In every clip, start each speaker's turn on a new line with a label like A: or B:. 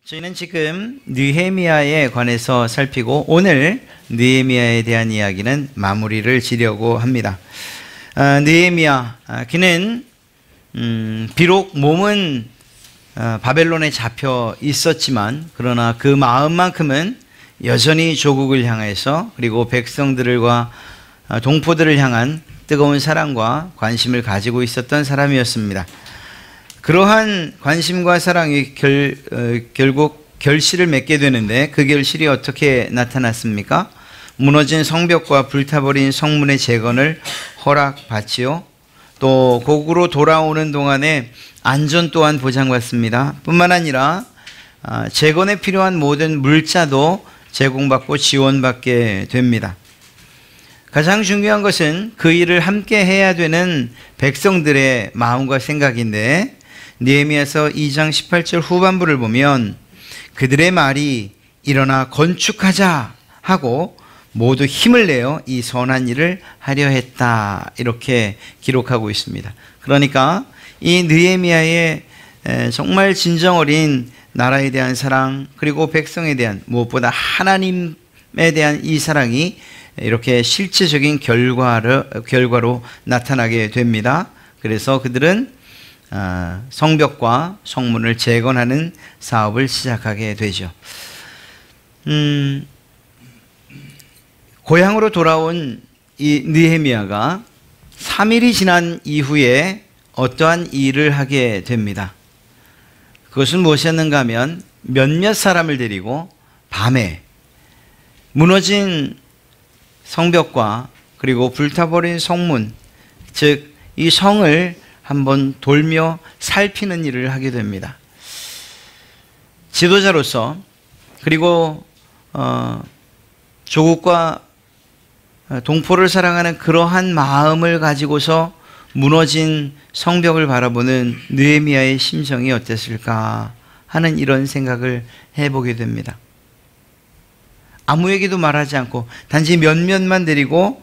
A: 저희는 지금 느헤미야에 관해서 살피고 오늘 느헤미야에 대한 이야기는 마무리를 지려고 합니다. 느헤미야, 그는 비록 몸은 바벨론에 잡혀 있었지만 그러나 그 마음만큼은 여전히 조국을 향해서 그리고 백성들과 동포들을 향한 뜨거운 사랑과 관심을 가지고 있었던 사람이었습니다. 그러한 관심과 사랑이 결국 결실을 맺게 되는데 그 결실이 어떻게 나타났습니까? 무너진 성벽과 불타버린 성문의 재건을 허락받지요. 또 곡으로 돌아오는 동안에 안전 또한 보장받습니다. 뿐만 아니라 재건에 필요한 모든 물자도 제공받고 지원받게 됩니다. 가장 중요한 것은 그 일을 함께 해야 되는 백성들의 마음과 생각인데 느헤미야서 2장 18절 후반부를 보면 그들의 말이 일어나 건축하자 하고 모두 힘을 내어 이 선한 일을 하려 했다, 이렇게 기록하고 있습니다. 그러니까 이 느헤미야의 정말 진정 어린 나라에 대한 사랑, 그리고 백성에 대한, 무엇보다 하나님에 대한 이 사랑이 이렇게 실제적인 결과로 나타나게 됩니다. 그래서 그들은 성벽과 성문을 재건하는 사업을 시작하게 되죠. 고향으로 돌아온 이 느헤미야가 3일이 지난 이후에 어떠한 일을 하게 됩니다. 그것은 무엇이었는가 하면 몇몇 사람을 데리고 밤에 무너진 성벽과 그리고 불타버린 성문, 즉 이 성을 한번 돌며 살피는 일을 하게 됩니다. 지도자로서 그리고 조국과 동포를 사랑하는 그러한 마음을 가지고서 무너진 성벽을 바라보는 느헤미야의 심정이 어땠을까 하는 이런 생각을 해보게 됩니다. 아무에게도 말하지 않고 단지 몇몇만 데리고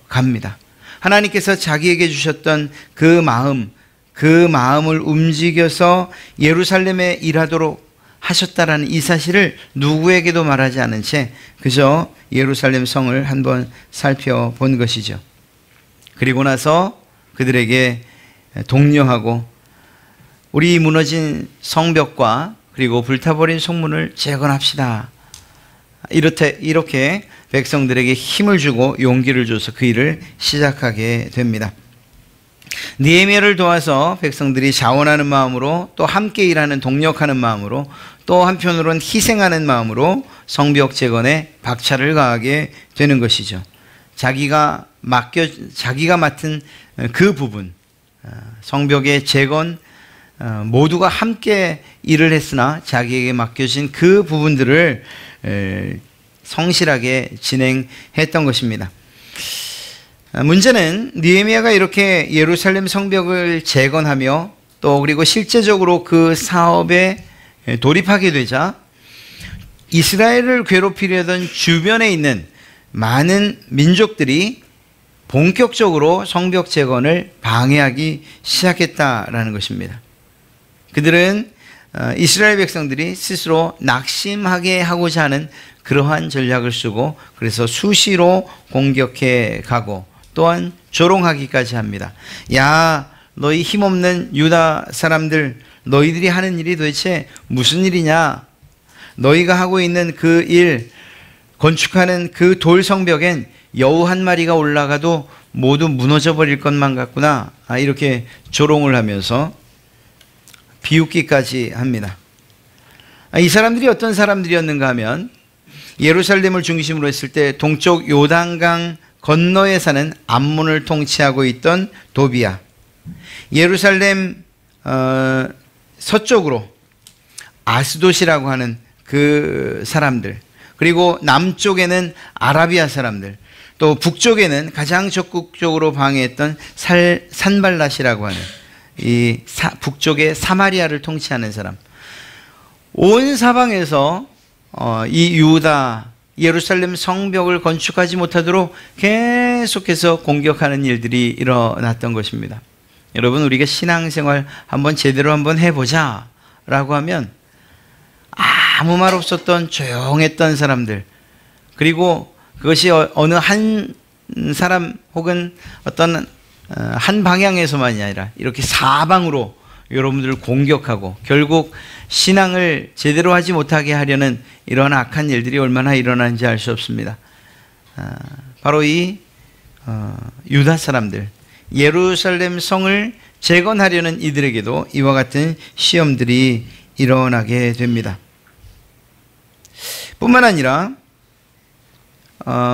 A: 갑니다. 하나님께서 자기에게 주셨던 그 마음을 움직여서 예루살렘에 일하도록 하셨다라는 이 사실을 누구에게도 말하지 않은 채 그저 예루살렘 성을 한번 살펴본 것이죠. 그리고 나서 그들에게 독려하고 우리 무너진 성벽과 그리고 불타버린 성문을 재건합시다, 이렇게 백성들에게 힘을 주고 용기를 줘서 그 일을 시작하게 됩니다. 느헤미야를 도와서 백성들이 자원하는 마음으로, 또 함께 일하는 동력하는 마음으로, 또 한편으로는 희생하는 마음으로 성벽 재건에 박차를 가하게 되는 것이죠. 자기가 맡은 그 부분, 성벽의 재건, 모두가 함께 일을 했으나 자기에게 맡겨진 그 부분들을 성실하게 진행했던 것입니다. 문제는 느헤미야가 이렇게 예루살렘 성벽을 재건하며 또 그리고 실제적으로 그 사업에 돌입하게 되자 이스라엘을 괴롭히려던 주변에 있는 많은 민족들이 본격적으로 성벽 재건을 방해하기 시작했다라는 것입니다. 그들은 이스라엘 백성들이 스스로 낙심하게 하고자 하는 그러한 전략을 쓰고 그래서 수시로 공격해 가고 또한 조롱하기까지 합니다. 야, 너희 힘없는 유다 사람들, 너희들이 하는 일이 도대체 무슨 일이냐? 너희가 하고 있는 그 일, 건축하는 그 돌 성벽엔 여우 한 마리가 올라가도 모두 무너져 버릴 것만 같구나, 이렇게 조롱을 하면서 비웃기까지 합니다. 이 사람들이 어떤 사람들이었는가 하면 예루살렘을 중심으로 했을 때 동쪽 요단강 건너에 사는 암몬을 통치하고 있던 도비야, 예루살렘 서쪽으로 아스돗이라고 하는 그 사람들, 그리고 남쪽에는 아라비아 사람들, 또 북쪽에는 가장 적극적으로 방해했던 산발랏이라고 하는 이 북쪽의 사마리아를 통치하는 사람, 온 사방에서 이 유다 예루살렘 성벽을 건축하지 못하도록 계속해서 공격하는 일들이 일어났던 것입니다. 여러분, 우리가 신앙생활 한번 제대로 한번 해보자 라고 하면 아무 말 없었던 조용했던 사람들, 그리고 그것이 어느 한 사람 혹은 어떤 한 방향에서만이 아니라 이렇게 사방으로 여러분들을 공격하고 결국 신앙을 제대로 하지 못하게 하려는 이런 악한 일들이 얼마나 일어나는지 알 수 없습니다. 바로 이 유다 사람들, 예루살렘 성을 재건하려는 이들에게도 이와 같은 시험들이 일어나게 됩니다. 뿐만 아니라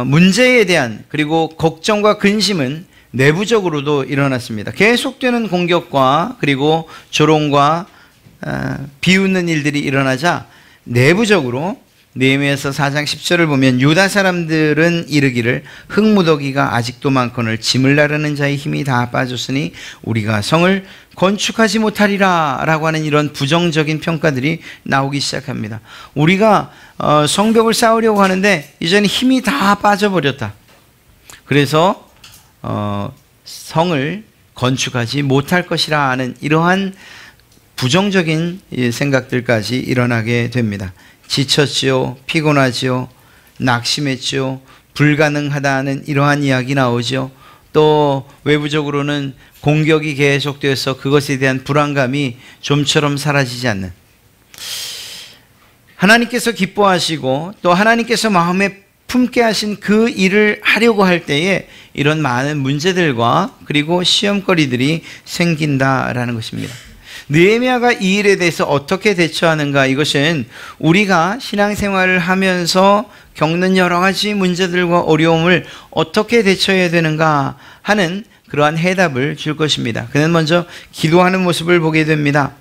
A: 문제에 대한 그리고 걱정과 근심은 내부적으로도 일어났습니다. 계속되는 공격과 그리고 조롱과 비웃는 일들이 일어나자 내부적으로 느헤미야서 4장 10절을 보면 유다 사람들은 이르기를 흙무더기가 아직도 많거늘 짐을 나르는 자의 힘이 다 빠졌으니 우리가 성을 건축하지 못하리라 라고 하는 이런 부정적인 평가들이 나오기 시작합니다. 우리가 성벽을 쌓으려고 하는데 이제는 힘이 다 빠져버렸다. 그래서 성을 건축하지 못할 것이라 하는 이러한 부정적인 생각들까지 일어나게 됩니다. 지쳤지요, 피곤하지요, 낙심했지요, 불가능하다는 이러한 이야기 나오죠. 또 외부적으로는 공격이 계속되어서 그것에 대한 불안감이 좀처럼 사라지지 않는, 하나님께서 기뻐하시고 또 하나님께서 마음에 품게 하신 그 일을 하려고 할 때에 이런 많은 문제들과 그리고 시험거리들이 생긴다라는 것입니다. 느헤미야가 이 일에 대해서 어떻게 대처하는가, 이것은 우리가 신앙생활을 하면서 겪는 여러 가지 문제들과 어려움을 어떻게 대처해야 되는가 하는 그러한 해답을 줄 것입니다. 그는 먼저 기도하는 모습을 보게 됩니다.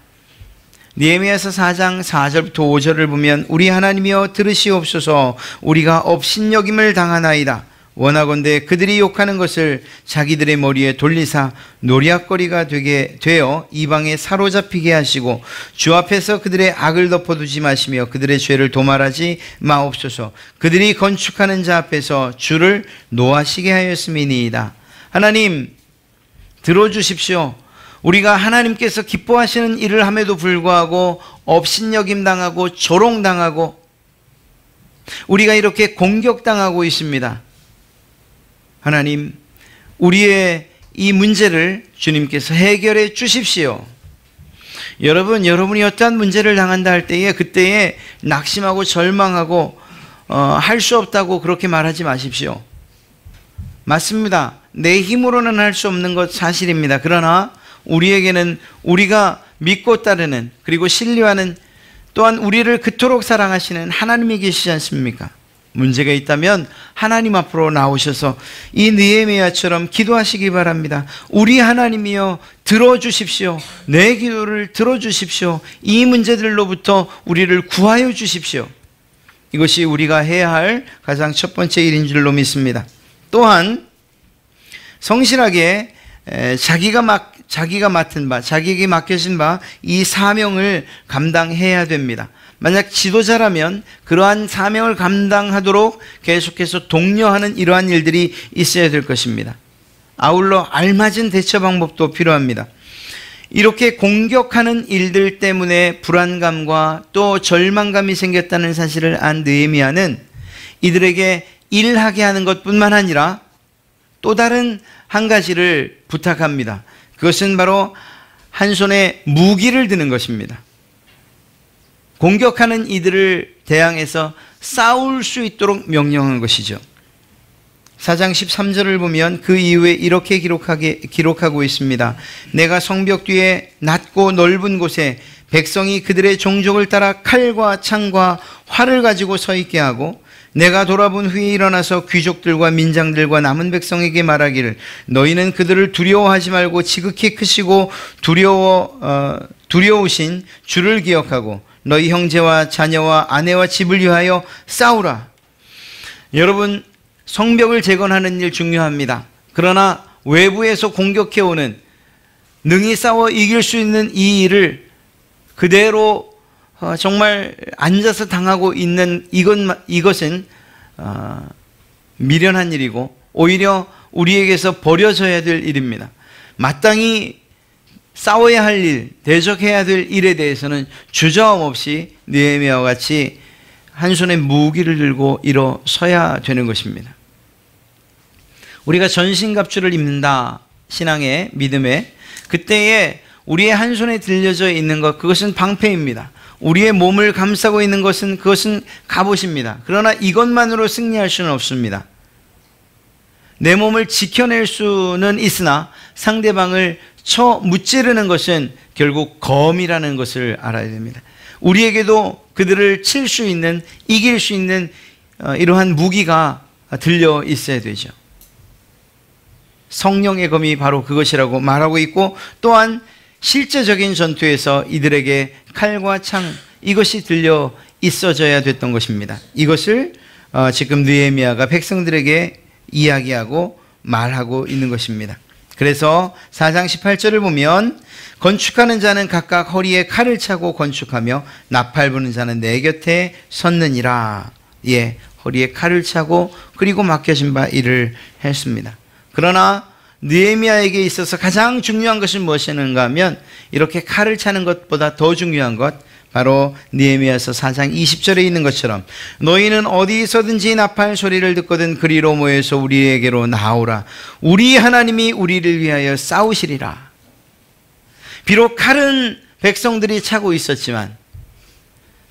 A: 느헤미야서 4장 4절부터 5절을 보면 우리 하나님이여 들으시옵소서, 우리가 업신여김을 당하나이다. 원하건대 그들이 욕하는 것을 자기들의 머리에 돌리사 노략거리가 되어 이방에 사로잡히게 하시고 주 앞에서 그들의 악을 덮어두지 마시며 그들의 죄를 도말하지 마옵소서. 그들이 건축하는 자 앞에서 주를 노하시게 하였음이니이다. 하나님 들어주십시오. 우리가 하나님께서 기뻐하시는 일을 함에도 불구하고 업신여김 당하고 조롱당하고 우리가 이렇게 공격당하고 있습니다. 하나님, 우리의 이 문제를 주님께서 해결해 주십시오. 여러분이 어떠한 문제를 당한다 할 때에 그때에 낙심하고 절망하고 할 수 없다고 그렇게 말하지 마십시오. 맞습니다. 내 힘으로는 할 수 없는 것 사실입니다. 그러나 우리에게는 우리가 믿고 따르는 그리고 신뢰하는 또한 우리를 그토록 사랑하시는 하나님이 계시지 않습니까? 문제가 있다면 하나님 앞으로 나오셔서 이 느헤미야처럼 기도하시기 바랍니다. 우리 하나님이여 들어주십시오. 내 기도를 들어주십시오. 이 문제들로부터 우리를 구하여 주십시오. 이것이 우리가 해야 할 가장 첫 번째 일인 줄로 믿습니다. 또한 성실하게 자기가 맡은 바, 자기에게 맡겨진 바 이 사명을 감당해야 됩니다. 만약 지도자라면 그러한 사명을 감당하도록 계속해서 독려하는 이러한 일들이 있어야 될 것입니다. 아울러 알맞은 대처 방법도 필요합니다. 이렇게 공격하는 일들 때문에 불안감과 또 절망감이 생겼다는 사실을 안 느헤미야는 이들에게 일하게 하는 것뿐만 아니라 또 다른 한 가지를 부탁합니다. 그것은 바로 한 손에 무기를 드는 것입니다. 공격하는 이들을 대항해서 싸울 수 있도록 명령한 것이죠. 4장 13절을 보면 그 이후에 이렇게 기록하고 있습니다. 내가 성벽 뒤에 낮고 넓은 곳에 백성이 그들의 종족을 따라 칼과 창과 활을 가지고 서 있게 하고 내가 돌아본 후에 일어나서 귀족들과 민장들과 남은 백성에게 말하기를 너희는 그들을 두려워하지 말고 지극히 크시고 두려우신 주를 기억하고 너희 형제와 자녀와 아내와 집을 위하여 싸우라. 여러분, 성벽을 재건하는 일 중요합니다. 그러나 외부에서 공격해오는 능히 싸워 이길 수 있는 이 일을 그대로 정말 앉아서 당하고 있는 이것은 미련한 일이고 오히려 우리에게서 버려져야 될 일입니다. 마땅히 싸워야 할 일, 대적해야 될 일에 대해서는 주저함 없이 느헤미야와 같이 한 손에 무기를 들고 일어서야 되는 것입니다. 우리가 전신갑주를 입는다, 신앙의 믿음에, 그때에 우리의 한 손에 들려져 있는 것, 그것은 방패입니다. 우리의 몸을 감싸고 있는 것은 그것은 갑옷입니다. 그러나 이것만으로 승리할 수는 없습니다. 내 몸을 지켜낼 수는 있으나 상대방을 쳐 무찌르는 것은 결국 검이라는 것을 알아야 됩니다. 우리에게도 그들을 칠 수 있는, 이길 수 있는 이러한 무기가 들려 있어야 되죠. 성령의 검이 바로 그것이라고 말하고 있고, 또한 실제적인 전투에서 이들에게 칼과 창, 이것이 들려 있어져야 됐던 것입니다. 이것을 지금 느헤미야가 백성들에게 이야기하고 말하고 있는 것입니다. 그래서 4장 18절을 보면 건축하는 자는 각각 허리에 칼을 차고 건축하며 나팔 부는 자는 내 곁에 섰느니라. 예, 허리에 칼을 차고 그리고 맡겨진 바 일을 했습니다. 그러나 느헤미야에게 있어서 가장 중요한 것은 무엇이었는가 하면, 이렇게 칼을 차는 것보다 더 중요한 것, 바로 느헤미야서 4장 20절에 있는 것처럼 너희는 어디서든지 나팔 소리를 듣거든 그리로 모여서 우리에게로 나오라. 우리 하나님이 우리를 위하여 싸우시리라. 비록 칼은 백성들이 차고 있었지만,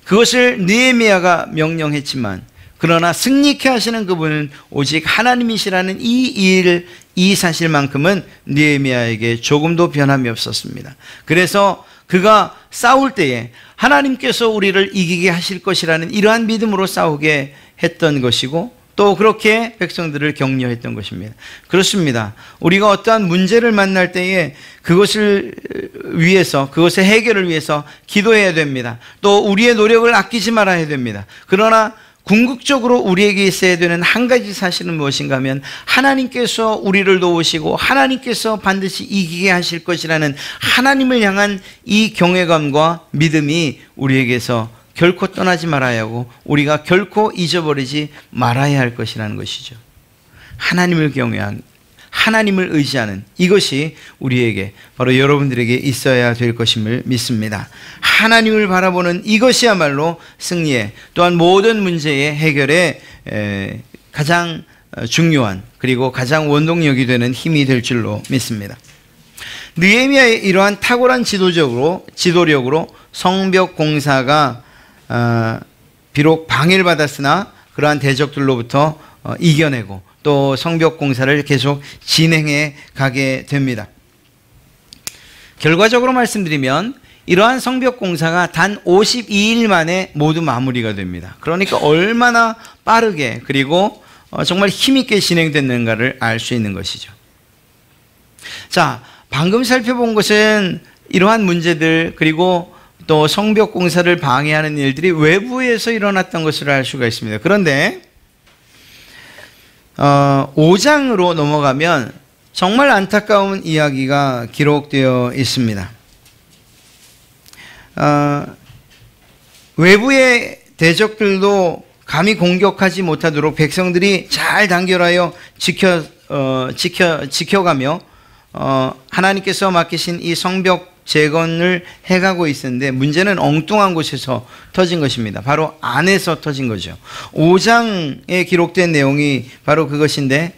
A: 그것을 느헤미야가 명령했지만, 그러나 승리케 하시는 그분은 오직 하나님이시라는 이 사실만큼은 느헤미야에게 조금도 변함이 없었습니다. 그래서 그가 싸울 때에 하나님께서 우리를 이기게 하실 것이라는 이러한 믿음으로 싸우게 했던 것이고, 또 그렇게 백성들을 격려했던 것입니다. 그렇습니다. 우리가 어떠한 문제를 만날 때에 그것을 위해서, 그것의 해결을 위해서 기도해야 됩니다. 또 우리의 노력을 아끼지 말아야 됩니다. 그러나 궁극적으로 우리에게 있어야 되는 한 가지 사실은 무엇인가 하면, 하나님께서 우리를 도우시고 하나님께서 반드시 이기게 하실 것이라는 하나님을 향한 이 경외감과 믿음이 우리에게서 결코 떠나지 말아야 하고, 우리가 결코 잊어버리지 말아야 할 것이라는 것이죠. 하나님을 경외한, 하나님을 의지하는 이것이 우리에게, 바로 여러분들에게 있어야 될 것임을 믿습니다. 하나님을 바라보는 이것이야말로 승리에, 또한 모든 문제의 해결에 가장 중요한, 그리고 가장 원동력이 되는 힘이 될 줄로 믿습니다. 느헤미야의 이러한 탁월한 지도력으로 성벽 공사가 비록 방해를 받았으나 그러한 대적들로부터 이겨내고 또 성벽 공사를 계속 진행해 가게 됩니다. 결과적으로 말씀드리면 이러한 성벽 공사가 단 52일 만에 모두 마무리가 됩니다. 그러니까 얼마나 빠르게 그리고 정말 힘있게 진행됐는가를 알 수 있는 것이죠. 자, 방금 살펴본 것은 이러한 문제들, 그리고 또 성벽 공사를 방해하는 일들이 외부에서 일어났던 것을 알 수가 있습니다. 그런데 5장으로 넘어가면 정말 안타까운 이야기가 기록되어 있습니다. 외부의 대적들도 감히 공격하지 못하도록 백성들이 잘 단결하여 지켜가며 하나님께서 맡기신 이 성벽 재건을 해가고 있었는데, 문제는 엉뚱한 곳에서 터진 것입니다. 바로 안에서 터진 거죠. 5장에 기록된 내용이 바로 그것인데,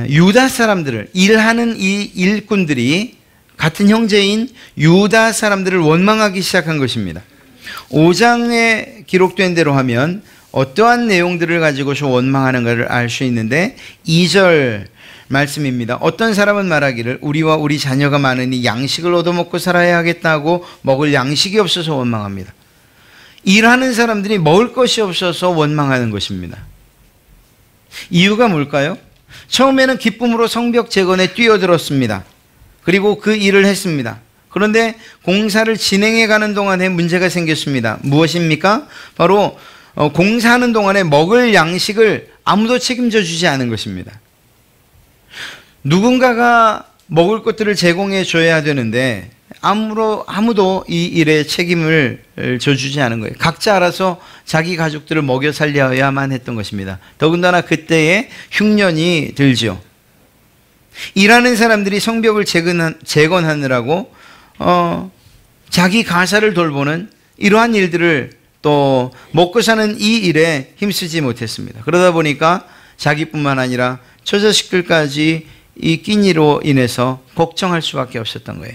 A: 유다 사람들을, 일하는 이 일꾼들이 같은 형제인 유다 사람들을 원망하기 시작한 것입니다. 5장에 기록된 대로 하면 어떠한 내용들을 가지고서 원망하는가를 알 수 있는데, 2절 말씀입니다. 어떤 사람은 말하기를 우리와 우리 자녀가 많으니 양식을 얻어먹고 살아야 하겠다고 먹을 양식이 없어서 원망합니다. 일하는 사람들이 먹을 것이 없어서 원망하는 것입니다. 이유가 뭘까요? 처음에는 기쁨으로 성벽 재건에 뛰어들었습니다. 그리고 그 일을 했습니다. 그런데 공사를 진행해 가는 동안에 문제가 생겼습니다. 무엇입니까? 바로 공사하는 동안에 먹을 양식을 아무도 책임져 주지 않은 것입니다. 누군가가 먹을 것들을 제공해 줘야 되는데 아무도 이 일에 책임을 져주지 않은 거예요. 각자 알아서 자기 가족들을 먹여 살려야만 했던 것입니다. 더군다나 그때에 흉년이 들죠. 일하는 사람들이 성벽을 재건하느라고 자기 가사를 돌보는 이러한 일들을 또 먹고 사는 이 일에 힘쓰지 못했습니다. 그러다 보니까 자기뿐만 아니라 처자식들까지 이 끼니로 인해서 걱정할 수밖에 없었던 거예요.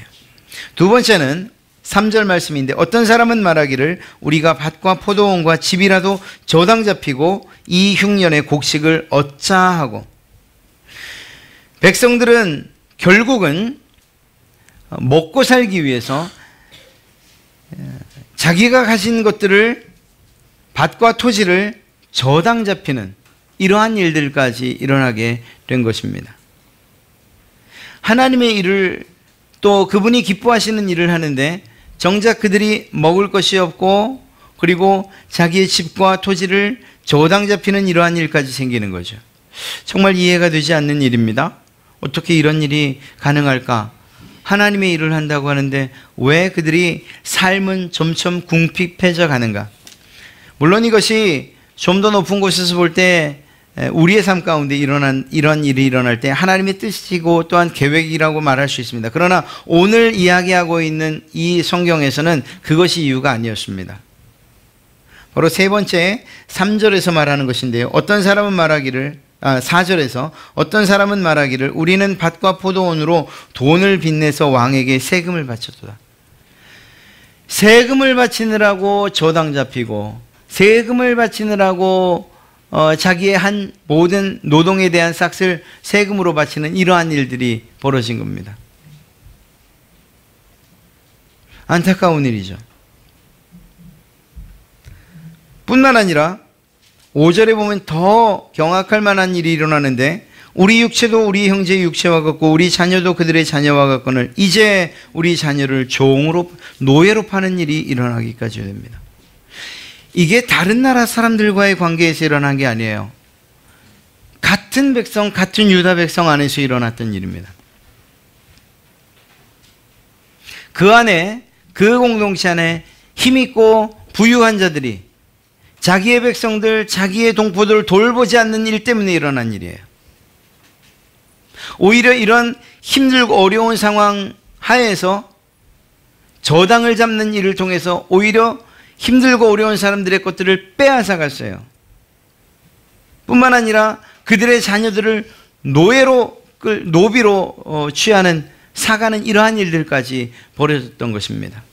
A: 두 번째는 3절 말씀인데 어떤 사람은 말하기를 우리가 밭과 포도원과 집이라도 저당 잡히고 이 흉년의 곡식을 얻자 하고, 백성들은 결국은 먹고 살기 위해서 자기가 가진 것들을, 밭과 토지를 저당 잡히는 이러한 일들까지 일어나게 된 것입니다. 하나님의 일을, 또 그분이 기뻐하시는 일을 하는데 정작 그들이 먹을 것이 없고 그리고 자기의 집과 토지를 저당 잡히는 이러한 일까지 생기는 거죠. 정말 이해가 되지 않는 일입니다. 어떻게 이런 일이 가능할까? 하나님의 일을 한다고 하는데 왜 그들이 삶은 점점 궁핍해져 가는가? 물론 이것이 좀 더 높은 곳에서 볼 때 우리의 삶 가운데 일어난 이런 일이 일어날 때 하나님의 뜻이고 또한 계획이라고 말할 수 있습니다. 그러나 오늘 이야기하고 있는 이 성경에서는 그것이 이유가 아니었습니다. 바로 세 번째 3절에서 말하는 것인데요. 어떤 사람은 말하기를 4절에서 어떤 사람은 말하기를 우리는 밭과 포도원으로 돈을 빚내서 왕에게 세금을 바쳤도다. 세금을 바치느라고 저당 잡히고 세금을 바치느라고 자기의 한 모든 노동에 대한 싹을 세금으로 바치는 이러한 일들이 벌어진 겁니다. 안타까운 일이죠. 뿐만 아니라 5절에 보면 더 경악할 만한 일이 일어나는데 우리 육체도 우리 형제의 육체와 같고 우리 자녀도 그들의 자녀와 같거늘 이제 우리 자녀를 종으로 노예로 파는 일이 일어나기까지 됩니다. 이게 다른 나라 사람들과의 관계에서 일어난 게 아니에요. 같은 백성, 같은 유다 백성 안에서 일어났던 일입니다. 그 안에, 그 공동체 안에 힘있고 부유한 자들이 자기의 백성들, 자기의 동포들을 돌보지 않는 일 때문에 일어난 일이에요. 오히려 이런 힘들고 어려운 상황 하에서 저당을 잡는 일을 통해서 오히려 힘들고 어려운 사람들의 것들을 빼앗아 갔어요. 뿐만 아니라 그들의 자녀들을 노비로 취하는, 사가는 이러한 일들까지 벌어졌던 것입니다.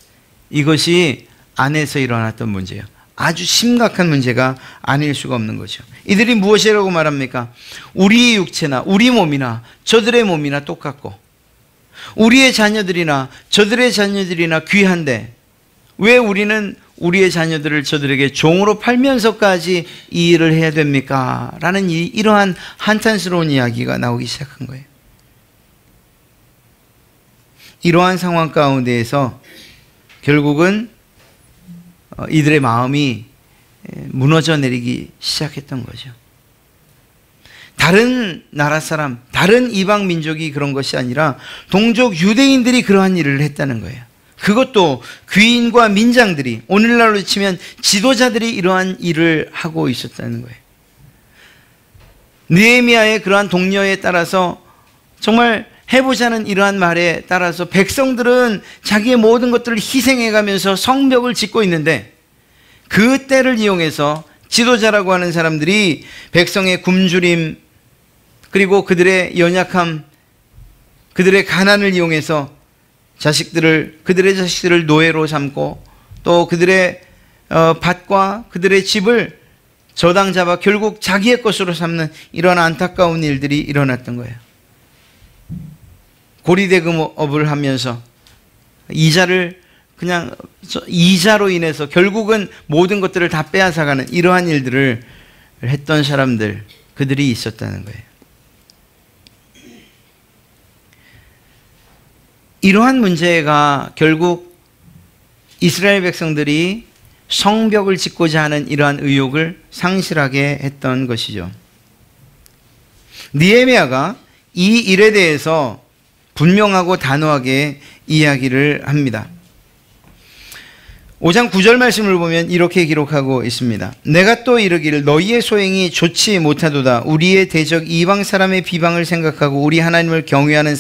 A: 이것이 안에서 일어났던 문제예요. 아주 심각한 문제가 아닐 수가 없는 거죠. 이들이 무엇이라고 말합니까? 우리 육체나 우리 몸이나 저들의 몸이나 똑같고 우리의 자녀들이나 저들의 자녀들이나 귀한데 왜 우리는 우리의 자녀들을 저들에게 종으로 팔면서까지 이 일을 해야 됩니까? 라는 이러한 한탄스러운 이야기가 나오기 시작한 거예요. 이러한 상황 가운데에서 결국은 이들의 마음이 무너져 내리기 시작했던 거죠. 다른 나라 사람, 다른 이방 민족이 그런 것이 아니라 동족 유대인들이 그러한 일을 했다는 거예요. 그것도 귀인과 민장들이, 오늘날로 치면 지도자들이 이러한 일을 하고 있었다는 거예요. 느헤미야의 그러한 독려에 따라서 정말 해보자는 이러한 말에 따라서 백성들은 자기의 모든 것들을 희생해가면서 성벽을 짓고 있는데 그 때를 이용해서 지도자라고 하는 사람들이 백성의 굶주림 그리고 그들의 연약함, 그들의 가난을 이용해서 그들의 자식들을 노예로 삼고 또 그들의 밭과 그들의 집을 저당 잡아 결국 자기의 것으로 삼는 이런 안타까운 일들이 일어났던 거예요. 고리대금업을 하면서 이자로 인해서 결국은 모든 것들을 다 빼앗아가는 이러한 일들을 했던 사람들, 그들이 있었다는 거예요. 이러한 문제가 결국 이스라엘 백성들이 성벽을 짓고자 하는 이러한 의욕을 상실하게 했던 것이죠. 느헤미야가 이 일에 대해서 분명하고 단호하게 이야기를 합니다. 5장 9절 말씀을 보면 이렇게 기록하고 있습니다. 내가 또 이르기를 너희의 소행이 좋지 못하도다. 우리의 대적 이방 사람의 비방을 생각하고 우리 하나님을 경외하는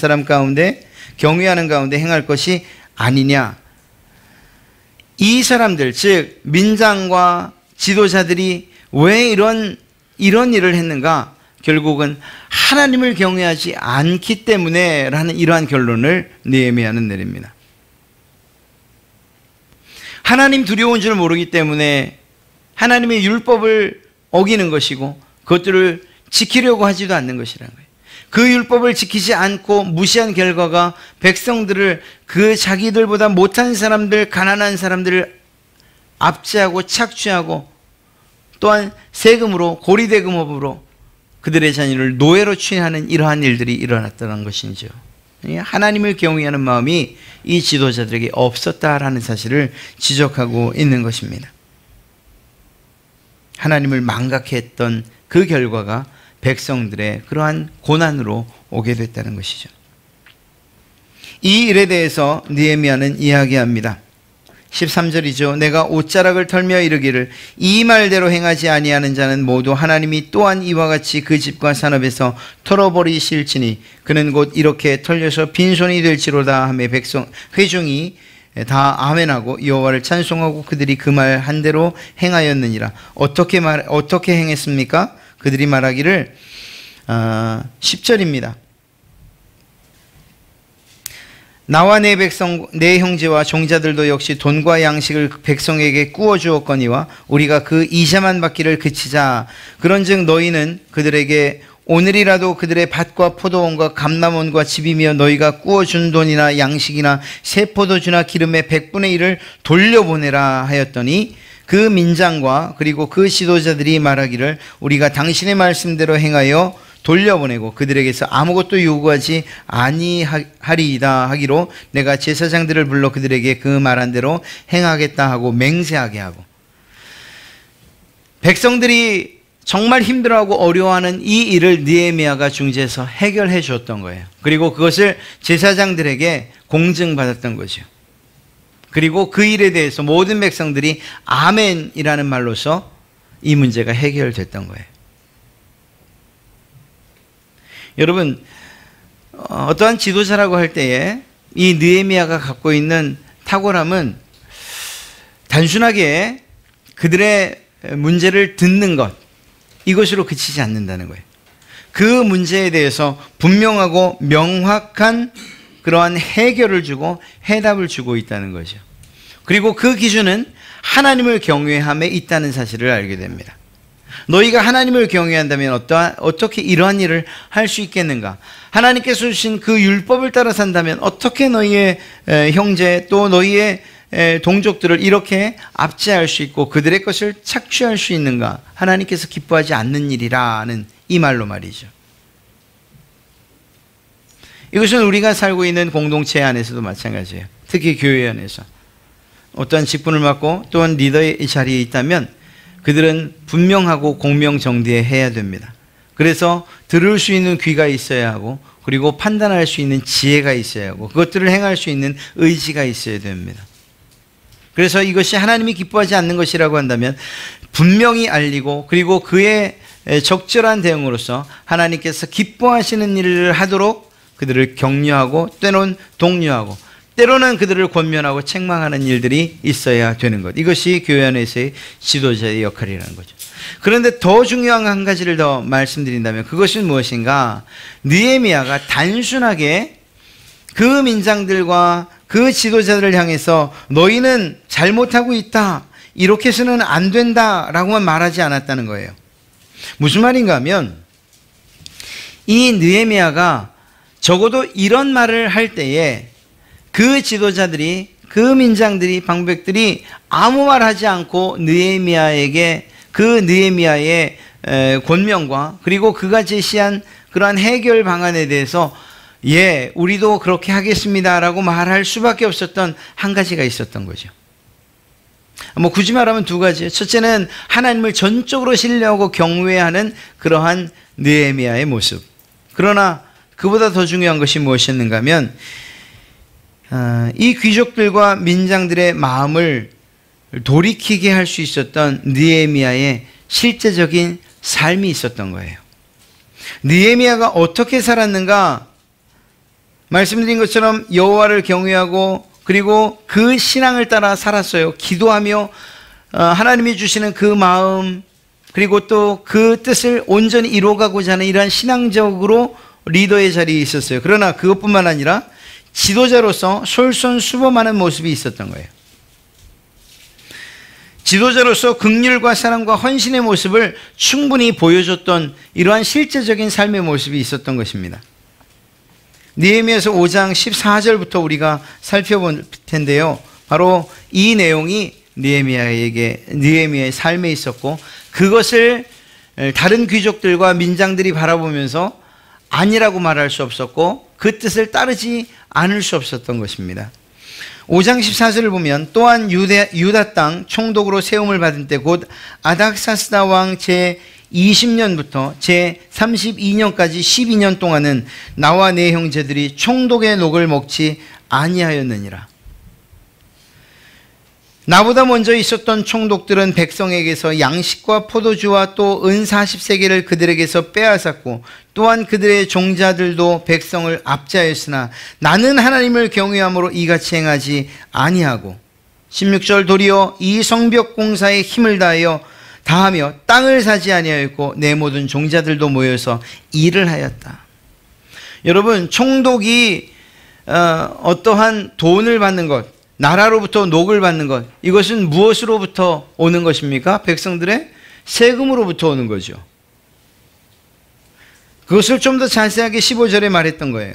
A: 가운데 행할 것이 아니냐. 이 사람들, 즉 민장과 지도자들이 왜 이런 일을 했는가? 결국은 하나님을 경외하지 않기 때문에 라는 이러한 결론을 느헤미야는 내립니다. 하나님 두려운 줄 모르기 때문에 하나님의 율법을 어기는 것이고 그것들을 지키려고 하지도 않는 것이라는 거예요. 그 율법을 지키지 않고 무시한 결과가 백성들을 그 자기들보다 못한 사람들, 가난한 사람들을 압제하고 착취하고 또한 세금으로, 고리대금업으로 그들의 자녀를 노예로 취하는 이러한 일들이 일어났다는 것이죠. 하나님을 경외하는 마음이 이 지도자들에게 없었다라는 사실을 지적하고 있는 것입니다. 하나님을 망각해 했던 그 결과가 백성들의 그러한 고난으로 오게 됐다는 것이죠. 이 일에 대해서 느헤미야는 이야기합니다. 13절이죠. 내가 옷자락을 털며 이르기를 이 말대로 행하지 아니하는 자는 모두 하나님이 또한 이와 같이 그 집과 산업에서 털어버리실지니 그는 곧 이렇게 털려서 빈손이 될지로다 하며 회중이 다 아멘하고 여호와를 찬송하고 그들이 그 말 한 대로 행하였느니라. 어떻게 행했습니까? 그들이 말하기를 10절입니다. 나와 내 백성 내 형제와 종자들도 역시 돈과 양식을 백성에게 꾸어 주었거니와 우리가 그 이자만 받기를 그치자. 그런즉 너희는 그들에게 오늘이라도 그들의 밭과 포도원과 감람원과 집이며 너희가 꾸어 준 돈이나 양식이나 새 포도주나 기름의 100분의 1을 돌려보내라 하였더니 그 민장과 그리고 그 지도자들이 말하기를 우리가 당신의 말씀대로 행하여 돌려보내고 그들에게서 아무것도 요구하지 아니하리이다 하기로 내가 제사장들을 불러 그들에게 그 말한 대로 행하겠다 하고 맹세하게 하고. 백성들이 정말 힘들어하고 어려워하는 이 일을 느헤미야가 중재해서 해결해 주었던 거예요. 그리고 그것을 제사장들에게 공증받았던 거죠. 그리고 그 일에 대해서 모든 백성들이 아멘이라는 말로서 이 문제가 해결됐던 거예요. 여러분, 어떠한 지도자라고 할 때에 이 느헤미야가 갖고 있는 탁월함은 단순하게 그들의 문제를 듣는 것, 이것으로 그치지 않는다는 거예요. 그 문제에 대해서 분명하고 명확한 그러한 해결을 주고 해답을 주고 있다는 거죠. 그리고 그 기준은 하나님을 경외함에 있다는 사실을 알게 됩니다. 너희가 하나님을 경외한다면 어떻게 이러한 일을 할 수 있겠는가? 하나님께서 주신 그 율법을 따라 산다면 어떻게 너희의 형제 또 너희의 동족들을 이렇게 압제할 수 있고 그들의 것을 착취할 수 있는가? 하나님께서 기뻐하지 않는 일이라는 이 말로 말이죠. 이것은 우리가 살고 있는 공동체 안에서도 마찬가지예요. 특히 교회 안에서 어떠한 직분을 맡고 또한 리더의 자리에 있다면 그들은 분명하고 공명정대해야 됩니다. 그래서 들을 수 있는 귀가 있어야 하고 그리고 판단할 수 있는 지혜가 있어야 하고 그것들을 행할 수 있는 의지가 있어야 됩니다. 그래서 이것이 하나님이 기뻐하지 않는 것이라고 한다면 분명히 알리고 그리고 그의 적절한 대응으로서 하나님께서 기뻐하시는 일을 하도록 그들을 격려하고 때로는 독려하고 때로는 그들을 권면하고 책망하는 일들이 있어야 되는 것. 이것이 교회 안에서의 지도자의 역할이라는 거죠. 그런데 더 중요한 한 가지를 더 말씀드린다면 그것은 무엇인가? 느헤미야가 단순하게 그 민장들과 그 지도자들을 향해서 너희는 잘못하고 있다, 이렇게 해서는 안 된다라고만 말하지 않았다는 거예요. 무슨 말인가 하면 이 느헤미야가 적어도 이런 말을 할 때에 그 지도자들이, 그 민장들이, 방백들이 아무 말하지 않고 느헤미야에게 그 느헤미야의 권명과 그리고 그가 제시한 그러한 해결 방안에 대해서 예, 우리도 그렇게 하겠습니다라고 말할 수밖에 없었던 한 가지가 있었던 거죠. 뭐 굳이 말하면 두 가지예요. 첫째는 하나님을 전적으로 신뢰하고 경외하는 그러한 느헤미야의 모습. 그러나 그보다 더 중요한 것이 무엇이었는가 하면 이 귀족들과 민장들의 마음을 돌이키게 할 수 있었던 느헤미야의 실제적인 삶이 있었던 거예요. 느헤미야가 어떻게 살았는가? 말씀드린 것처럼 여호와를 경외하고 그리고 그 신앙을 따라 살았어요. 기도하며 하나님이 주시는 그 마음 그리고 또 그 뜻을 온전히 이루어가고자 하는 이러한 신앙적으로 리더의 자리에 있었어요. 그러나 그것뿐만 아니라 지도자로서 솔선수범하는 모습이 있었던 거예요. 지도자로서 긍휼과 사랑과 헌신의 모습을 충분히 보여줬던 이러한 실제적인 삶의 모습이 있었던 것입니다. 느헤미야서 5장 14절부터 우리가 살펴볼 텐데요. 바로 이 내용이 느헤미야의 삶에 있었고 그것을 다른 귀족들과 민장들이 바라보면서 아니라고 말할 수 없었고 그 뜻을 따르지 않을 수 없었던 것입니다. 5장 14절을 보면 또한 유다 땅 총독으로 세움을 받은 때 곧 아닥사스다 왕 제 20년부터 제 32년까지 12년 동안은 나와 내 형제들이 총독의 녹을 먹지 아니하였느니라. 나보다 먼저 있었던 총독들은 백성에게서 양식과 포도주와 또 은 40세겔을 그들에게서 빼앗았고 또한 그들의 종자들도 백성을 압제하였으나 나는 하나님을 경외함으로 이같이 행하지 아니하고 16절 도리어 이 성벽 공사에 힘을 다하며 땅을 사지 아니하였고 내 모든 종자들도 모여서 일을 하였다. 여러분, 총독이 어떠한 돈을 받는 것, 나라로부터 녹을 받는 것, 이것은 무엇으로부터 오는 것입니까? 백성들의 세금으로부터 오는 거죠. 그것을 좀 더 자세하게 15절에 말했던 거예요.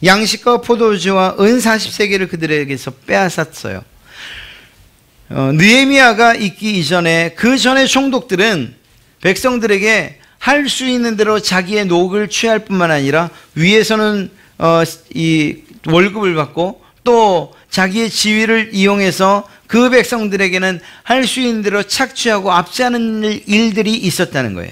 A: 양식과 포도주와 은 40세겔을 그들에게서 빼앗았어요. 느헤미야가 있기 이전에 그 전에 총독들은 백성들에게 할 수 있는 대로 자기의 녹을 취할 뿐만 아니라 위에서는 이 월급을 받고 또 자기의 지위를 이용해서 그 백성들에게는 할 수 있는 대로 착취하고 압제하는 일들이 있었다는 거예요.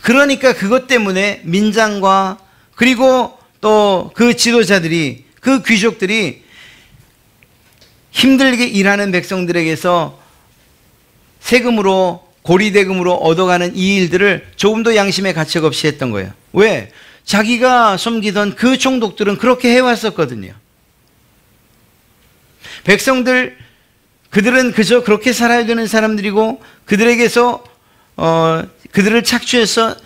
A: 그러니까 그것 때문에 민장과 그리고 또 그 지도자들이 그 귀족들이 힘들게 일하는 백성들에게서 세금으로 고리대금으로 얻어가는 이 일들을 조금도 양심의 가책 없이 했던 거예요. 왜? 자기가 섬기던 그 총독들은 그렇게 해왔었거든요. 백성들, 그들은 그저 그렇게 살아야 되는 사람들이고 그들에게서 그들을 착취해서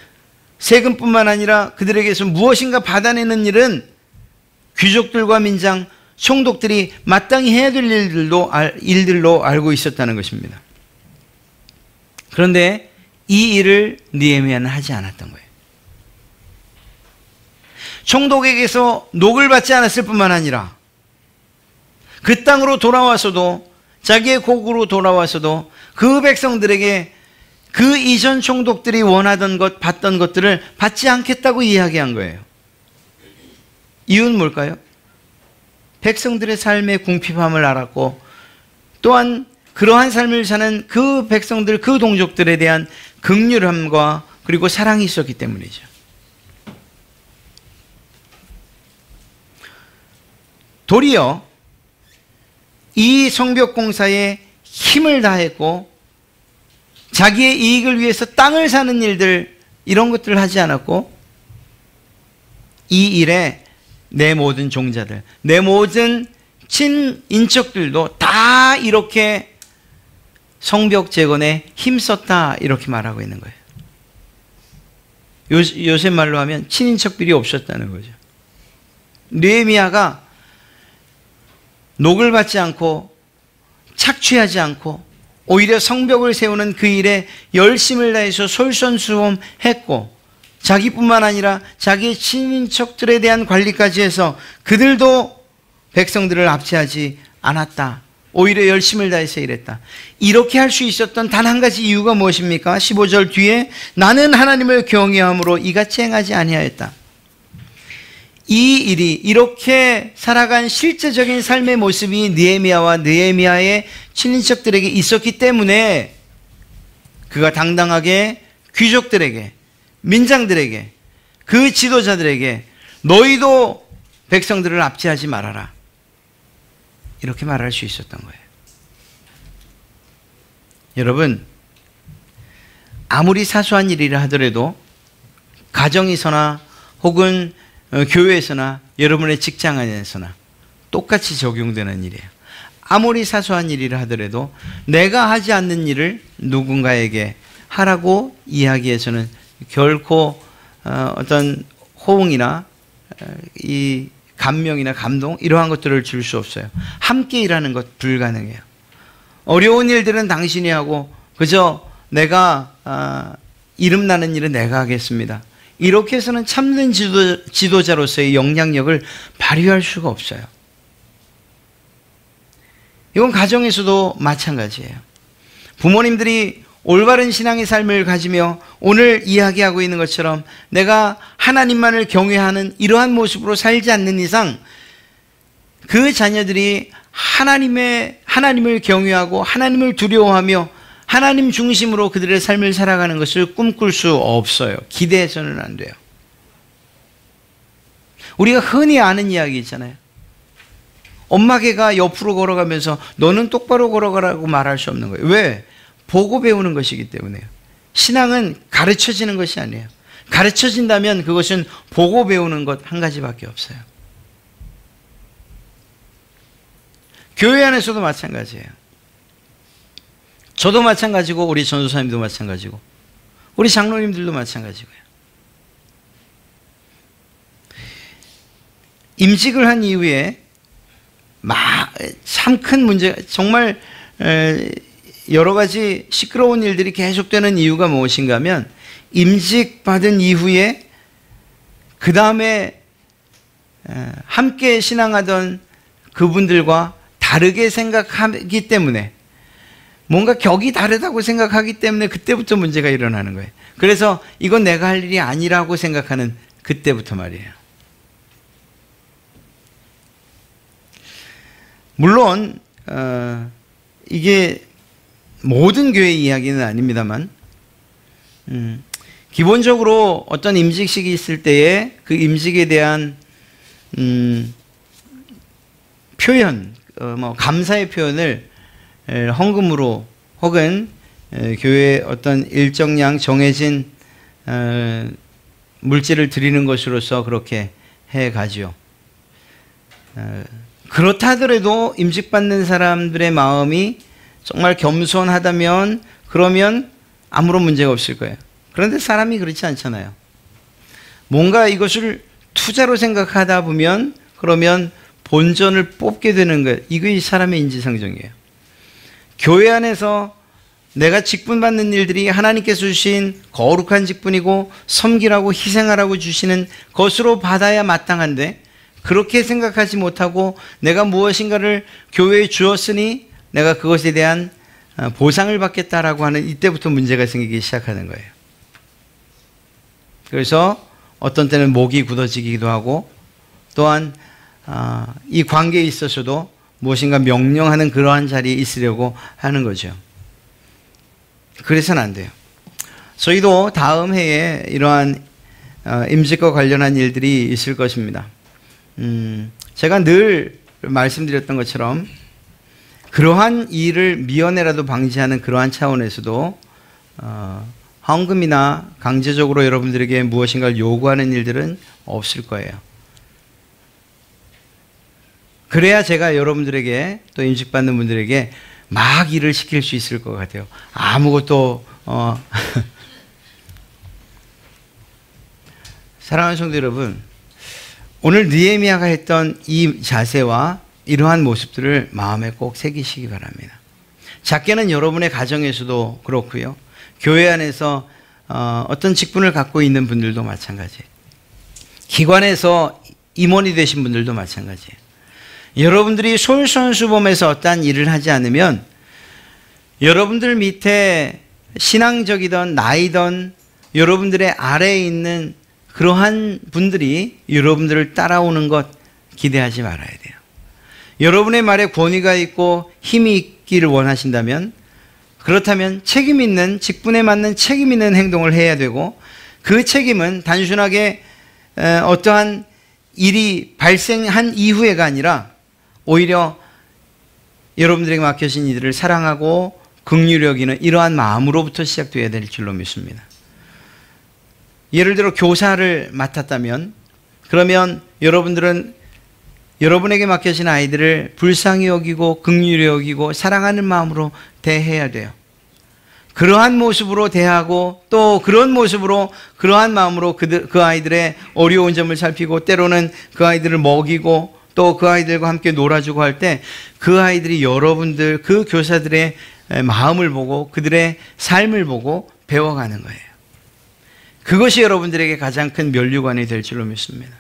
A: 세금뿐만 아니라 그들에게서 무엇인가 받아내는 일은 귀족들과 민장, 총독들이 마땅히 해야 될 일들로 알고 있었다는 것입니다. 그런데 이 일을 느헤미야는 하지 않았던 거예요. 총독에게서 녹을 받지 않았을 뿐만 아니라 그 땅으로 돌아와서도 자기의 고국으로 돌아와서도 그 백성들에게 그 이전 총독들이 원하던 것, 받던 것들을 받지 않겠다고 이야기한 거예요. 이유는 뭘까요? 백성들의 삶의 궁핍함을 알았고 또한 그러한 삶을 사는 그 백성들, 그 동족들에 대한 긍휼함과 그리고 사랑이 있었기 때문이죠. 도리어 이 성벽 공사에 힘을 다했고 자기의 이익을 위해서 땅을 사는 일들, 이런 것들을 하지 않았고 이 일에 내 모든 종자들, 내 모든 친인척들도 다 이렇게 성벽 재건에 힘썼다, 이렇게 말하고 있는 거예요. 요새 말로 하면 친인척들이 없었다는 거죠. 느헤미야가 녹을 받지 않고 착취하지 않고 오히려 성벽을 세우는 그 일에 열심을 다해서 솔선수범했고 자기뿐만 아니라 자기의 친인척들에 대한 관리까지 해서 그들도 백성들을 압제하지 않았다. 오히려 열심을 다해서 일했다. 이렇게 할 수 있었던 단 한 가지 이유가 무엇입니까? 15절 뒤에 나는 하나님을 경외함으로 이같이 행하지 아니하였다. 이 일이 이렇게 살아간 실제적인 삶의 모습이 느헤미야와 느헤미야의 친인척들에게 있었기 때문에 그가 당당하게 귀족들에게, 민장들에게, 그 지도자들에게 너희도 백성들을 압제하지 말아라, 이렇게 말할 수 있었던 거예요. 여러분, 아무리 사소한 일이라 하더라도 가정에서나 혹은 교회에서나 여러분의 직장 안에서나 똑같이 적용되는 일이에요. 아무리 사소한 일이라 하더라도 내가 하지 않는 일을 누군가에게 하라고 이야기해서는 결코 어떤 호응이나 이 감명이나 감동 이러한 것들을 줄 수 없어요. 함께 일하는 것 불가능해요. 어려운 일들은 당신이 하고 그저 내가 이름 나는 일은 내가 하겠습니다. 이렇게 해서는 참된 지도자로서의 영향력을 발휘할 수가 없어요. 이건 가정에서도 마찬가지예요. 부모님들이 올바른 신앙의 삶을 가지며 오늘 이야기하고 있는 것처럼 내가 하나님만을 경외하는 이러한 모습으로 살지 않는 이상 그 자녀들이 하나님을 경외하고 하나님을 두려워하며 하나님 중심으로 그들의 삶을 살아가는 것을 꿈꿀 수 없어요. 기대해서는 안 돼요. 우리가 흔히 아는 이야기 있잖아요. 엄마 개가 옆으로 걸어가면서 너는 똑바로 걸어가라고 말할 수 없는 거예요. 왜? 보고 배우는 것이기 때문에요. 신앙은 가르쳐지는 것이 아니에요. 가르쳐진다면 그것은 보고 배우는 것 한 가지밖에 없어요. 교회 안에서도 마찬가지예요. 저도 마찬가지고 우리 전도사님도 마찬가지고 우리 장로님들도 마찬가지고요. 임직을 한 이후에 참 큰 문제, 정말 여러 가지 시끄러운 일들이 계속되는 이유가 무엇인가 하면 임직받은 이후에 그 다음에 함께 신앙하던 그분들과 다르게 생각하기 때문에 뭔가 격이 다르다고 생각하기 때문에 그때부터 문제가 일어나는 거예요. 그래서 이건 내가 할 일이 아니라고 생각하는 그때부터 말이에요. 물론 이게 모든 교회 이야기는 아닙니다만 기본적으로 어떤 임직식이 있을 때에 그 임직에 대한 표현, 감사의 표현을 헌금으로 혹은 교회에 어떤 일정량 정해진 물질을 드리는 것으로서 그렇게 해가지요. 그렇다 하더라도 임직받는 사람들의 마음이 정말 겸손하다면 그러면 아무런 문제가 없을 거예요. 그런데 사람이 그렇지 않잖아요. 뭔가 이것을 투자로 생각하다 보면 그러면 본전을 뽑게 되는 거예요. 이게 사람의 인지상정이에요. 교회 안에서 내가 직분 받는 일들이 하나님께서 주신 거룩한 직분이고 섬기라고 희생하라고 주시는 것으로 받아야 마땅한데 그렇게 생각하지 못하고 내가 무엇인가를 교회에 주었으니 내가 그것에 대한 보상을 받겠다라고 하는 이때부터 문제가 생기기 시작하는 거예요. 그래서 어떤 때는 목이 굳어지기도 하고 또한 이 관계에 있어서도 무엇인가 명령하는 그러한 자리에 있으려고 하는 거죠. 그래서는 안 돼요. 저희도 다음 해에 이러한 임직과 관련한 일들이 있을 것입니다. 제가 늘 말씀드렸던 것처럼 그러한 일을 미연에라도 방지하는 그러한 차원에서도 헌금이나 강제적으로 여러분들에게 무엇인가를 요구하는 일들은 없을 거예요. 그래야 제가 여러분들에게 또 임직받는 분들에게 막 일을 시킬 수 있을 것 같아요. 아무것도 사랑하는 성도 여러분, 오늘 느헤미야가 했던 이 자세와 이러한 모습들을 마음에 꼭 새기시기 바랍니다. 작게는 여러분의 가정에서도 그렇고요. 교회 안에서 어떤 직분을 갖고 있는 분들도 마찬가지예요. 기관에서 임원이 되신 분들도 마찬가지예요. 여러분들이 솔선수범해서 어떠한 일을 하지 않으면 여러분들 밑에 신앙적이던 나이던 여러분들의 아래에 있는 그러한 분들이 여러분들을 따라오는 것 기대하지 말아야 돼요. 여러분의 말에 권위가 있고 힘이 있기를 원하신다면 그렇다면 책임 있는 직분에 맞는 책임 있는 행동을 해야 되고 그 책임은 단순하게 어떠한 일이 발생한 이후에가 아니라 오히려 여러분들에게 맡겨진 이들을 사랑하고 긍휼히 여기는 이러한 마음으로부터 시작되어야 될 줄로 믿습니다. 예를 들어 교사를 맡았다면, 그러면 여러분들은 여러분에게 맡겨진 아이들을 불쌍히 여기고 긍휼히 여기고 사랑하는 마음으로 대해야 돼요. 그러한 모습으로 대하고 또 그런 모습으로 그러한 마음으로 그 아이들의 어려운 점을 살피고 때로는 그 아이들을 먹이고 또 그 아이들과 함께 놀아주고 할 때 그 아이들이 여러분들 그 교사들의 마음을 보고 그들의 삶을 보고 배워가는 거예요. 그것이 여러분들에게 가장 큰 면류관이 될 줄로 믿습니다.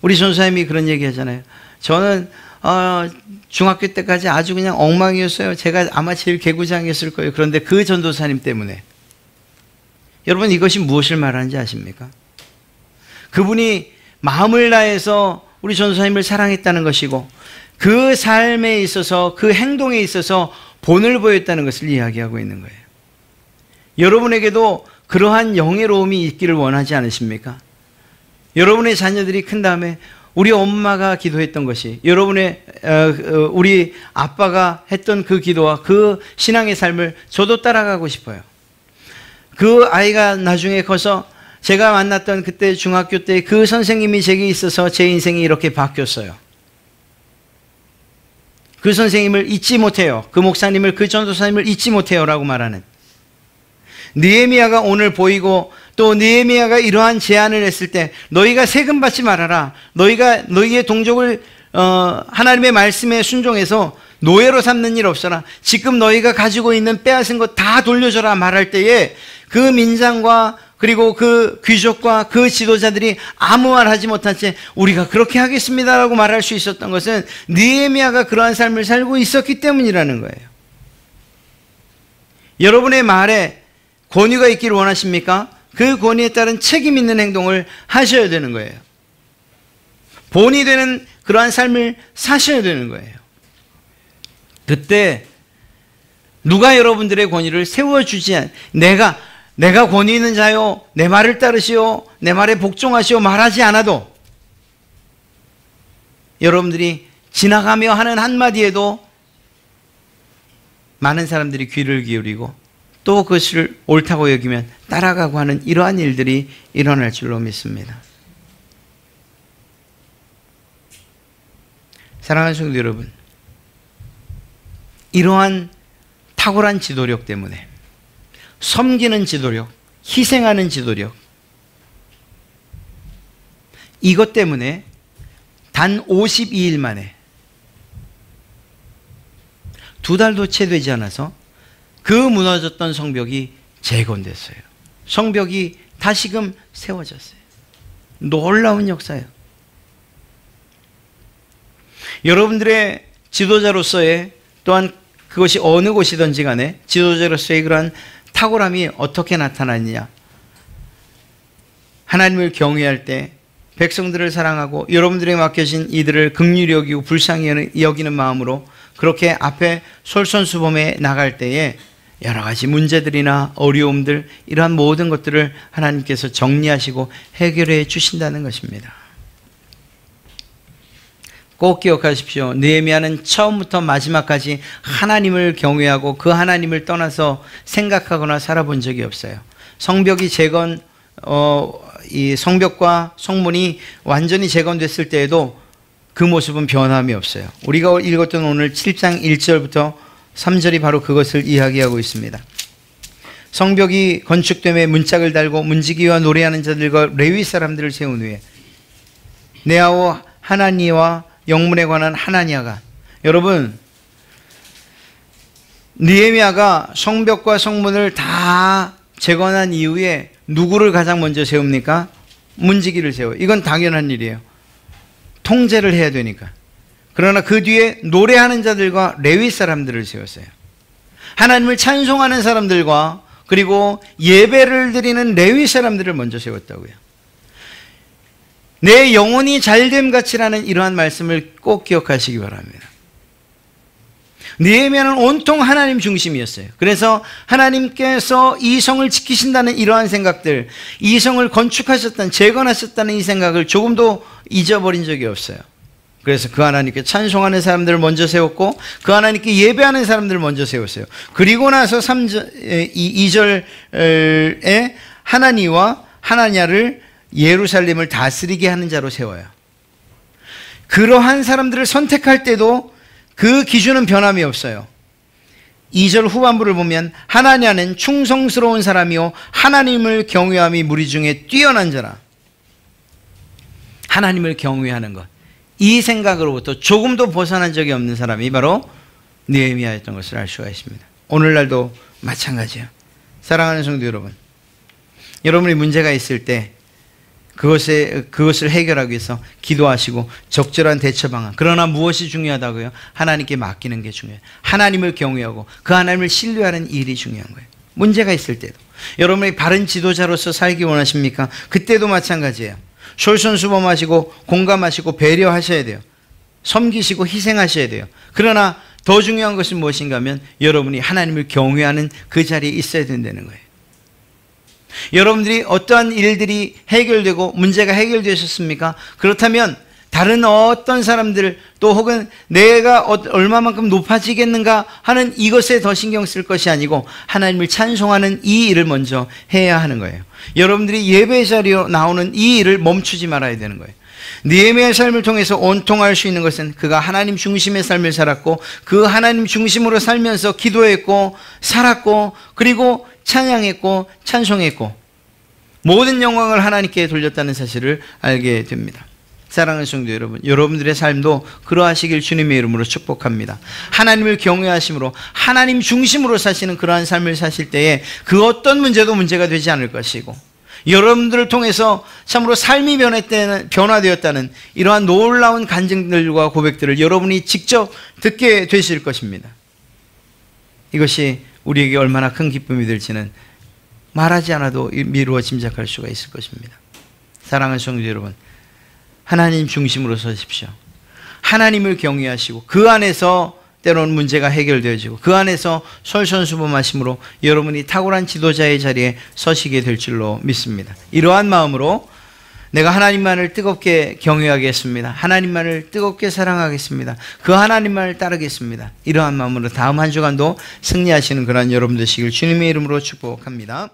A: 우리 전사님이 그런 얘기 하잖아요. 저는 중학교 때까지 아주 그냥 엉망이었어요. 제가 아마 제일 개구장이었을 거예요. 그런데 그 전도사님 때문에. 여러분, 이것이 무엇을 말하는지 아십니까? 그분이 마음을 다해서 우리 전도사님을 사랑했다는 것이고 그 삶에 있어서 그 행동에 있어서 본을 보였다는 것을 이야기하고 있는 거예요. 여러분에게도 그러한 영예로움이 있기를 원하지 않으십니까? 여러분의 자녀들이 큰 다음에 우리 엄마가 기도했던 것이, 여러분의 우리 아빠가 했던 그 기도와 그 신앙의 삶을 저도 따라가고 싶어요. 그 아이가 나중에 커서 제가 만났던 그때 중학교 때 그 선생님이 제게 있어서 제 인생이 이렇게 바뀌었어요. 그 선생님을 잊지 못해요. 그 목사님을, 그 전도사님을 잊지 못해요 라고 말하는 느헤미야가 오늘 보이고, 또 느헤미야가 이러한 제안을 했을 때 너희가 세금 받지 말아라, 너희가 너희의 동족을 하나님의 말씀에 순종해서 노예로 삼는 일 없어라, 지금 너희가 가지고 있는 빼앗은 것 다 돌려줘라 말할 때에 그 민장과 그리고 그 귀족과 그 지도자들이 아무 말 하지 못한 채 우리가 그렇게 하겠습니다라고 말할 수 있었던 것은 느헤미야가 그러한 삶을 살고 있었기 때문이라는 거예요. 여러분의 말에 권위가 있기를 원하십니까? 그 권위에 따른 책임 있는 행동을 하셔야 되는 거예요. 본이 되는 그러한 삶을 사셔야 되는 거예요. 그때 누가 여러분들의 권위를 세워주지 내가 권위 있는 자요, 내 말을 따르시오, 내 말에 복종하시오 말하지 않아도 여러분들이 지나가며 하는 한마디에도 많은 사람들이 귀를 기울이고 또 그것을 옳다고 여기면 따라가고 하는 이러한 일들이 일어날 줄로 믿습니다. 사랑하는 성도 여러분, 이러한 탁월한 지도력 때문에, 섬기는 지도력, 희생하는 지도력, 이것 때문에 단 52일 만에 2달도 채 되지 않아서 그 무너졌던 성벽이 재건됐어요. 성벽이 다시금 세워졌어요. 놀라운 역사예요. 여러분들의 지도자로서의, 또한 그것이 어느 곳이든지 간에 지도자로서의 그러한 탁월함이 어떻게 나타나느냐. 하나님을 경외할 때 백성들을 사랑하고 여러분들에게 맡겨진 이들을 긍휼히 여기고 불쌍히 여기는 마음으로 그렇게 앞에 솔선수범해 나갈 때에 여러 가지 문제들이나 어려움들, 이러한 모든 것들을 하나님께서 정리하시고 해결해 주신다는 것입니다. 꼭 기억하십시오. 느헤미야는 처음부터 마지막까지 하나님을 경외하고 그 하나님을 떠나서 생각하거나 살아본 적이 없어요. 성벽이 이 성벽과 성문이 완전히 재건됐을 때에도 그 모습은 변함이 없어요. 우리가 읽었던 오늘 7장 1절부터 3절이 바로 그것을 이야기하고 있습니다. 성벽이 건축됨에 문짝을 달고 문지기와 노래하는 자들과 레위 사람들을 세운 후에 네아오 하나니와 영문에 관한 하나니아가, 여러분, 느헤미야가 성벽과 성문을 다 재건한 이후에 누구를 가장 먼저 세웁니까? 문지기를 세워요. 이건 당연한 일이에요. 통제를 해야 되니까. 그러나 그 뒤에 노래하는 자들과 레위 사람들을 세웠어요. 하나님을 찬송하는 사람들과 그리고 예배를 드리는 레위 사람들을 먼저 세웠다고요. 내 영혼이 잘됨 같이라는 이러한 말씀을 꼭 기억하시기 바랍니다. 느헤미야는 온통 하나님 중심이었어요. 그래서 하나님께서 이 성을 지키신다는 이러한 생각들, 이 성을 건축하셨다는, 재건하셨다는 이 생각을 조금도 잊어버린 적이 없어요. 그래서 그 하나님께 찬송하는 사람들을 먼저 세웠고 그 하나님께 예배하는 사람들을 먼저 세웠어요. 그리고 나서 2절에 하나니와 하나냐를 예루살렘을 다스리게 하는 자로 세워요. 그러한 사람들을 선택할 때도 그 기준은 변함이 없어요. 2절 후반부를 보면 하나냐는 충성스러운 사람이요 하나님을 경외함이 무리 중에 뛰어난 자라. 하나님을 경외하는 것, 이 생각으로부터 조금도 벗어난 적이 없는 사람이 바로 느헤미야였던 것을 알 수가 있습니다. 오늘날도 마찬가지예요. 사랑하는 성도 여러분, 여러분이 문제가 있을 때 그것을 해결하기 위해서 기도하시고 적절한 대처 방안, 그러나 무엇이 중요하다고요? 하나님께 맡기는 게 중요해요. 하나님을 경외하고 그 하나님을 신뢰하는 일이 중요한 거예요. 문제가 있을 때도. 여러분이 바른 지도자로서 살기 원하십니까? 그때도 마찬가지예요. 솔선수범하시고 공감하시고 배려하셔야 돼요. 섬기시고 희생하셔야 돼요. 그러나 더 중요한 것은 무엇인가 하면 여러분이 하나님을 경외하는 그 자리에 있어야 된다는 거예요. 여러분들이 어떠한 일들이 해결되고 문제가 해결되셨습니까? 그렇다면 다른 어떤 사람들 또 혹은 내가 얼마만큼 높아지겠는가 하는 이것에 더 신경 쓸 것이 아니고 하나님을 찬송하는 이 일을 먼저 해야 하는 거예요. 여러분들이 예배 자리에 나오는 이 일을 멈추지 말아야 되는 거예요. 느헤미야의 삶을 통해서 온통할 수 있는 것은 그가 하나님 중심의 삶을 살았고 그 하나님 중심으로 살면서 기도했고 살았고 그리고 찬양했고 찬송했고 모든 영광을 하나님께 돌렸다는 사실을 알게 됩니다. 사랑하는 성도 여러분, 여러분들의 삶도 그러하시길 주님의 이름으로 축복합니다. 하나님을 경외하심으로 하나님 중심으로 사시는 그러한 삶을 사실 때에 그 어떤 문제도 문제가 되지 않을 것이고 여러분들을 통해서 참으로 삶이 변화되었다는 이러한 놀라운 간증들과 고백들을 여러분이 직접 듣게 되실 것입니다. 이것이 우리에게 얼마나 큰 기쁨이 될지는 말하지 않아도 미루어 짐작할 수가 있을 것입니다. 사랑하는 성도 여러분, 하나님 중심으로 서십시오. 하나님을 경외하시고 그 안에서 때로는 문제가 해결되어지고 그 안에서 솔선수범하심으로 여러분이 탁월한 지도자의 자리에 서시게 될 줄로 믿습니다. 이러한 마음으로 내가 하나님만을 뜨겁게 경외하겠습니다. 하나님만을 뜨겁게 사랑하겠습니다. 그 하나님만을 따르겠습니다. 이러한 마음으로 다음 한 주간도 승리하시는 그런 여러분 되시길 주님의 이름으로 축복합니다.